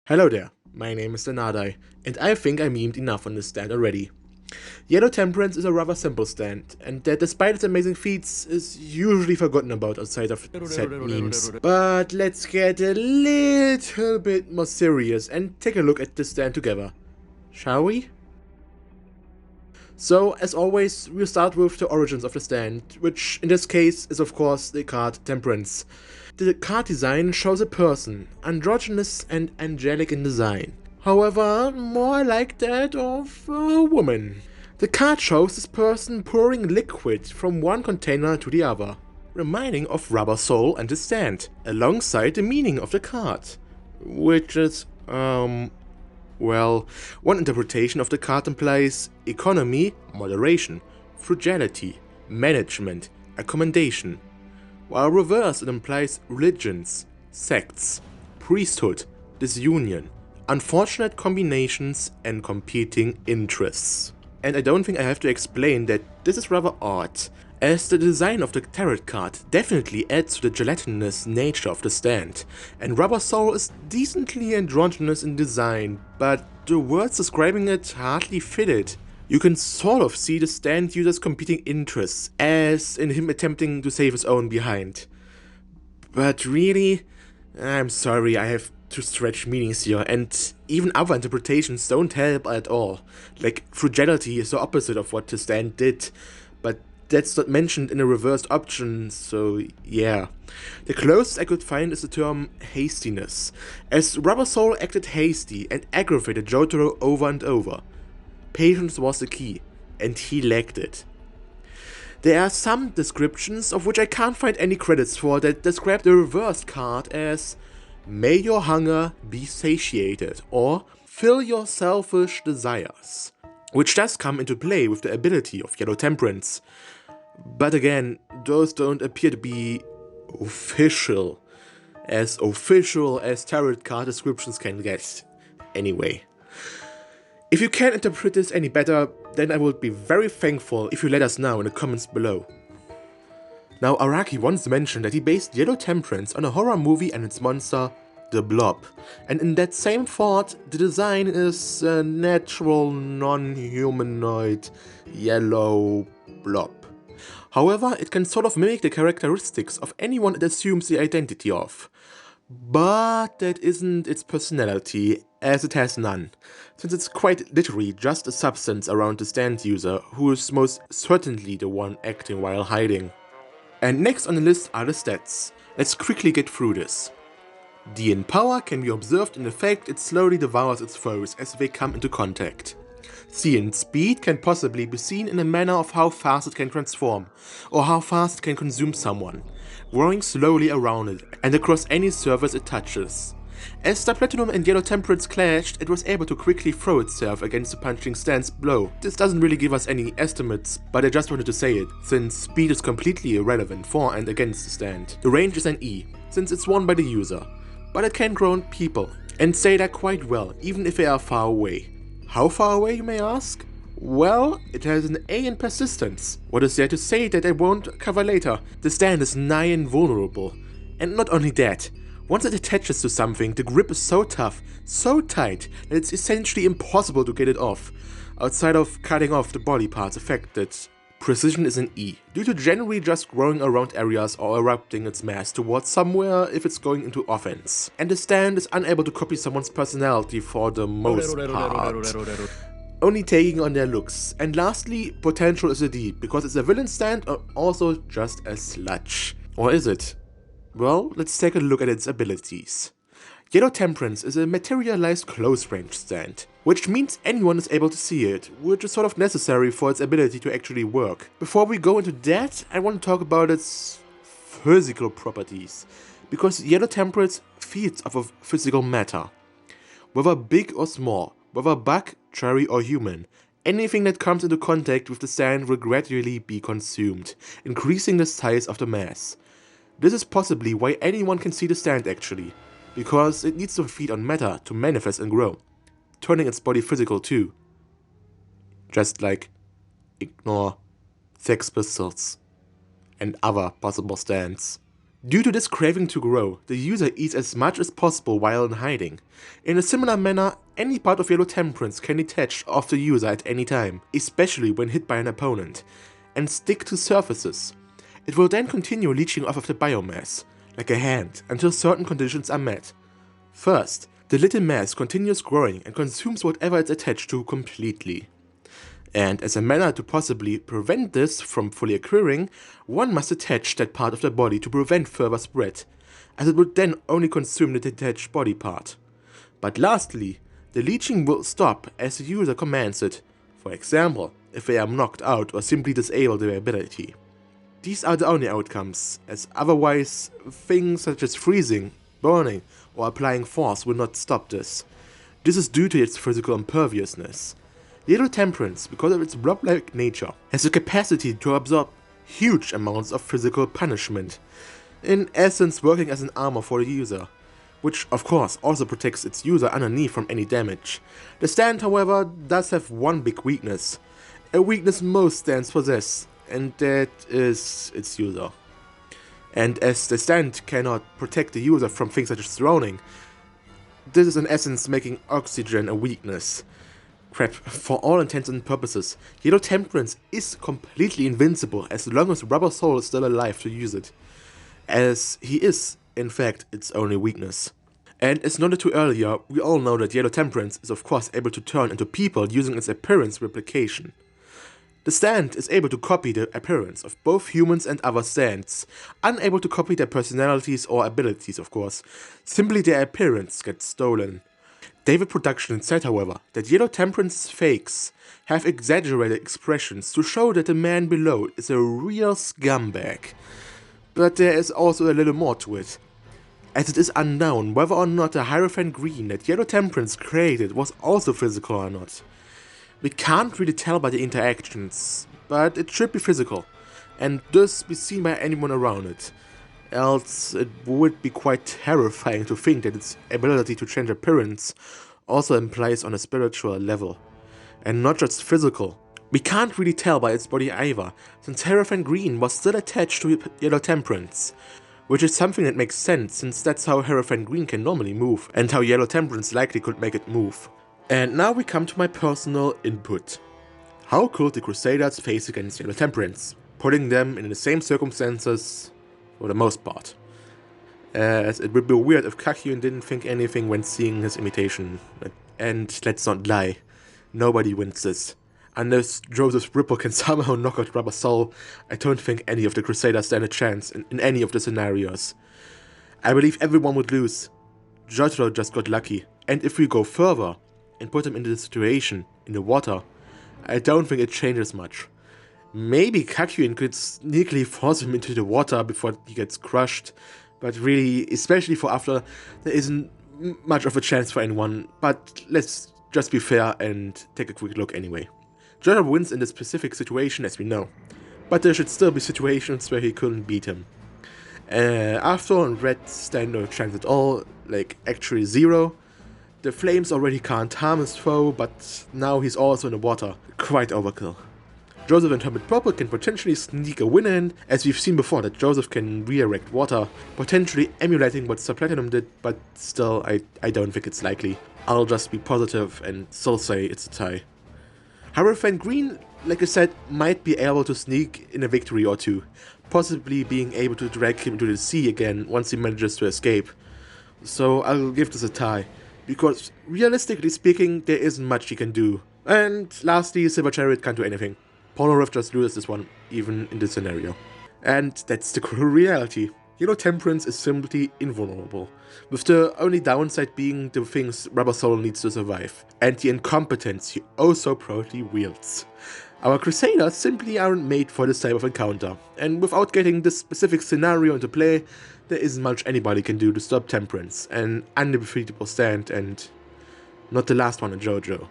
Hello there, my name is Denadai, and I think I memed enough on this stand already. Yellow Temperance is a rather simple stand, and that despite its amazing feats, is usually forgotten about outside of said memes. But let's get a little bit more serious and take a look at this stand together, shall we? So, as always, we'll start with the origins of the stand, which in this case is of course the card Temperance. The card design shows a person, androgynous and angelic in design. However, more like that of a woman. The card shows this person pouring liquid from one container to the other, reminding of Rubber Soul and the stand, alongside the meaning of the card. Which is, well, one interpretation of the card implies economy, moderation, frugality, management, accommodation, while reversed it implies religions, sects, priesthood, disunion, unfortunate combinations and competing interests. And I don't think I have to explain that this is rather odd, as the design of the tarot card definitely adds to the gelatinous nature of the stand, and Rubber Soul is decently androgynous in design, but the words describing it hardly fit it. You can sort of see the stand user's competing interests, as in him attempting to save his own behind. But really, I'm sorry, I have to stretch meanings here, and even other interpretations don't help at all. Like, frugality is the opposite of what the stand did, but that's not mentioned in a reversed option, so yeah. The closest I could find is the term hastiness, as Rubber Soul acted hasty and aggravated Jotaro over and over. Patience was the key, and he lacked it. There are some descriptions, of which I can't find any credits for, that describe the reversed card as "May your hunger be satiated" or "Fill your selfish desires," which does come into play with the ability of Yellow Temperance. But again, those don't appear to be official as tarot card descriptions can get. Anyway. If you can interpret this any better, then I would be very thankful if you let us know in the comments below. Now, Araki once mentioned that he based Yellow Temperance on a horror movie and its monster, The Blob, and in that same thought, the design is a natural, non-humanoid, yellow blob. However, it can sort of mimic the characteristics of anyone it assumes the identity of. But that isn't its personality, as it has none, since it's quite literally just a substance around the stand user, who is most certainly the one acting while hiding. And next on the list are the stats. Let's quickly get through this. D in power can be observed in the fact it slowly devours its foes as they come into contact. C in speed can possibly be seen in a manner of how fast it can transform, or how fast it can consume someone, growing slowly around it and across any surface it touches. As the Platinum and Yellow Temperance clashed, it was able to quickly throw itself against the punching stand's blow. This doesn't really give us any estimates, but I just wanted to say it, since speed is completely irrelevant for and against the stand. The range is an E, since it's won by the user, but it can grow on people, and stay there quite well, even if they are far away. How far away, you may ask? Well, it has an A in persistence. What is there to say that I won't cover later? The stand is nigh invulnerable. And not only that, once it attaches to something, the grip is so tough, so tight, that it's essentially impossible to get it off, outside of cutting off the body parts affected. Precision is an E, due to generally just growing around areas or erupting its mass towards somewhere if it's going into offense. And the stand is unable to copy someone's personality for the most part, only taking on their looks. And lastly, potential is a D, because it's a villain stand or also just a sludge. Or is it? Well, let's take a look at its abilities. Yellow Temperance is a materialized close-range stand, which means anyone is able to see it, which is sort of necessary for its ability to actually work. Before we go into that, I want to talk about its physical properties, because Yellow Temperance feeds off of physical matter. Whether big or small, whether bug, cherry or human, anything that comes into contact with the stand will gradually be consumed, increasing the size of the mass. This is possibly why anyone can see the stand actually, because it needs to feed on matter to manifest and grow, turning its body physical too. Just like ignore Sex Pistols and other possible stands. Due to this craving to grow, the user eats as much as possible while in hiding. In a similar manner, any part of Yellow Temperance can detach off the user at any time, especially when hit by an opponent, and stick to surfaces. It will then continue leeching off of the biomass, like a hand, until certain conditions are met. First, the little mass continues growing and consumes whatever it's attached to completely. And as a manner to possibly prevent this from fully occurring, one must attach that part of the body to prevent further spread, as it would then only consume the detached body part. But lastly, the leeching will stop as the user commands it, for example, if they are knocked out or simply disable their ability. These are the only outcomes, as otherwise things such as freezing, burning, or applying force will not stop this. This is due to its physical imperviousness. Yellow Temperance, because of its blob-like nature, has the capacity to absorb huge amounts of physical punishment, in essence working as an armor for the user, which of course also protects its user underneath from any damage. The stand, however, does have one big weakness, a weakness most stands possess, and that is its user. And as the stand cannot protect the user from things such as drowning, this is in essence making oxygen a weakness. Crap, for all intents and purposes, Yellow Temperance is completely invincible as long as Rubber Soul is still alive to use it, as he is, in fact, its only weakness. And as noted to earlier, we all know that Yellow Temperance is of course able to turn into people using its appearance replication. The stand is able to copy the appearance of both humans and other stands, unable to copy their personalities or abilities of course, simply their appearance gets stolen. David Productions said, however, that Yellow Temperance fakes have exaggerated expressions to show that the man below is a real scumbag. But there is also a little more to it, as it is unknown whether or not the Hierophant Green that Yellow Temperance created was also physical or not. We can't really tell by the interactions, but it should be physical, and thus be seen by anyone around it. Else it would be quite terrifying to think that its ability to change appearance also implies on a spiritual level, and not just physical. We can't really tell by its body either, since Hierophant Green was still attached to Yellow Temperance, which is something that makes sense since that's how Hierophant Green can normally move, and how Yellow Temperance likely could make it move. And now we come to my personal input. How could the Crusaders face against Yellow Temperance, putting them in the same circumstances for the most part? As it would be weird if Kakyoin didn't think anything when seeing his imitation. And let's not lie, nobody wins this. Unless Joseph Ripple can somehow knock out Rubber Soul, I don't think any of the Crusaders stand a chance in any of the scenarios. I believe everyone would lose. Jotaro just got lucky, and if we go further and put him into the situation, in the water, I don't think it changes much. Maybe Kakyoin could sneakily force him into the water before he gets crushed, but really, especially for after, there isn't much of a chance for anyone, but let's just be fair and take a quick look anyway. Jotaro wins in this specific situation as we know, but there should still be situations where he couldn't beat him. After on Red stand no chance at all, like actually zero. The flames already can't harm his foe, but now he's also in the water. Quite overkill. Joseph and Hermit Purple can potentially sneak a win in, as we've seen before that Joseph can redirect water, potentially emulating what Sir Platinum did, but still I don't think it's likely. I'll just be positive and still say it's a tie. Hierophant Green, like I said, might be able to sneak in a victory or two, possibly being able to drag him to the sea again once he manages to escape. So I'll give this a tie, because realistically speaking, there isn't much he can do. And lastly, Silver Chariot can't do anything. Polnareff just loses this one, even in this scenario. And that's the cruel reality. Yellow Temperance is simply invulnerable, with the only downside being the things Rubber Soul needs to survive, and the incompetence he oh so proudly wields. Our Crusaders simply aren't made for this type of encounter, and without getting this specific scenario into play, there isn't much anybody can do to stop Temperance, an undefeatable stand, and not the last one in JoJo.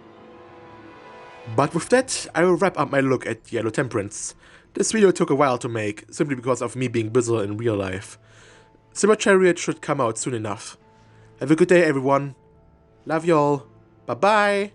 But with that, I will wrap up my look at Yellow Temperance. This video took a while to make, simply because of me being busy in real life. Silver Chariot should come out soon enough. Have a good day everyone. Love y'all. Bye bye.